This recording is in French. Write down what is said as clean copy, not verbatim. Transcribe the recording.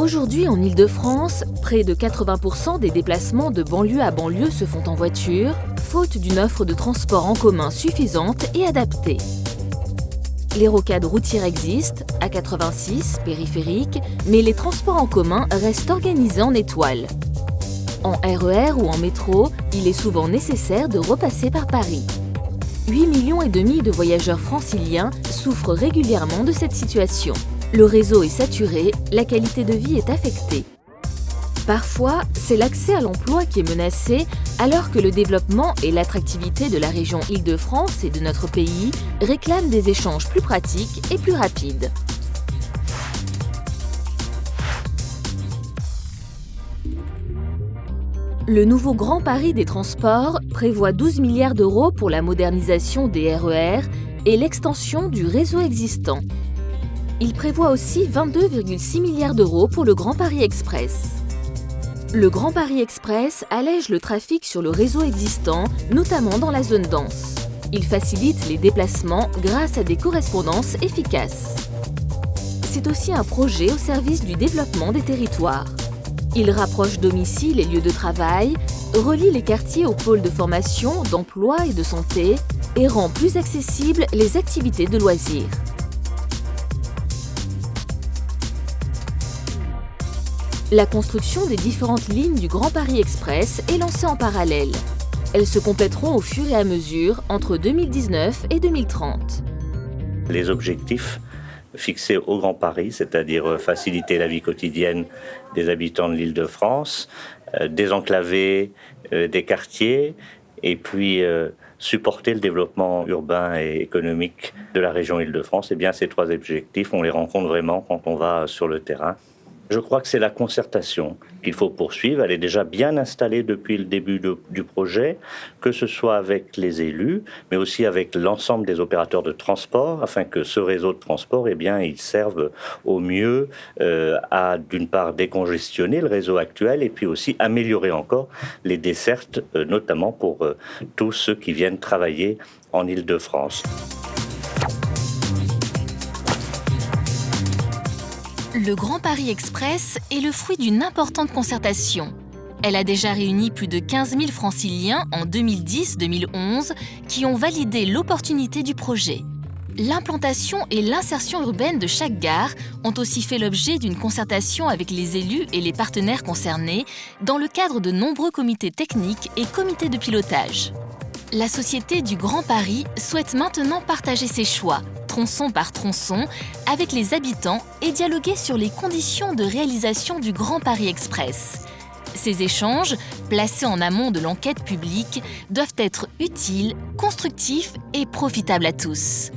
Aujourd'hui, en Île-de-France, près de 80% des déplacements de banlieue à banlieue se font en voiture, faute d'une offre de transport en commun suffisante et adaptée. Les rocades routières existent, A86, périphérique, mais les transports en commun restent organisés en étoile. En RER ou en métro, il est souvent nécessaire de repasser par Paris. 8,5 millions de voyageurs franciliens souffrent régulièrement de cette situation. Le réseau est saturé, la qualité de vie est affectée. Parfois, c'est l'accès à l'emploi qui est menacé, alors que le développement et l'attractivité de la région Île-de-France et de notre pays réclament des échanges plus pratiques et plus rapides. Le nouveau Grand Paris des transports prévoit 12 milliards d'euros pour la modernisation des RER et l'extension du réseau existant. Il prévoit aussi 22,6 milliards d'euros pour le Grand Paris Express. Le Grand Paris Express allège le trafic sur le réseau existant, notamment dans la zone dense. Il facilite les déplacements grâce à des correspondances efficaces. C'est aussi un projet au service du développement des territoires. Il rapproche domicile et lieux de travail, relie les quartiers aux pôles de formation, d'emploi et de santé et rend plus accessibles les activités de loisirs. La construction des différentes lignes du Grand Paris Express est lancée en parallèle. Elles se compléteront au fur et à mesure entre 2019 et 2030. Les objectifs fixés au Grand Paris, c'est-à-dire faciliter la vie quotidienne des habitants de l'Île-de-France, désenclaver des quartiers et puis supporter le développement urbain et économique de la région Île-de-France, eh bien ces trois objectifs, on les rencontre vraiment quand on va sur le terrain. Je crois que c'est la concertation qu'il faut poursuivre. Elle est déjà bien installée depuis le début du projet, que ce soit avec les élus, mais aussi avec l'ensemble des opérateurs de transport, afin que ce réseau de transport, eh bien, il serve au mieux à, d'une part, décongestionner le réseau actuel et puis aussi améliorer encore les dessertes, notamment pour tous ceux qui viennent travailler en Île-de-France. Le Grand Paris Express est le fruit d'une importante concertation. Elle a déjà réuni plus de 15 000 franciliens en 2010-2011 qui ont validé l'opportunité du projet. L'implantation et l'insertion urbaine de chaque gare ont aussi fait l'objet d'une concertation avec les élus et les partenaires concernés dans le cadre de nombreux comités techniques et comités de pilotage. La Société du Grand Paris souhaite maintenant partager ses choix, tronçon par tronçon, avec les habitants et dialoguer sur les conditions de réalisation du Grand Paris Express. Ces échanges, placés en amont de l'enquête publique, doivent être utiles, constructifs et profitables à tous.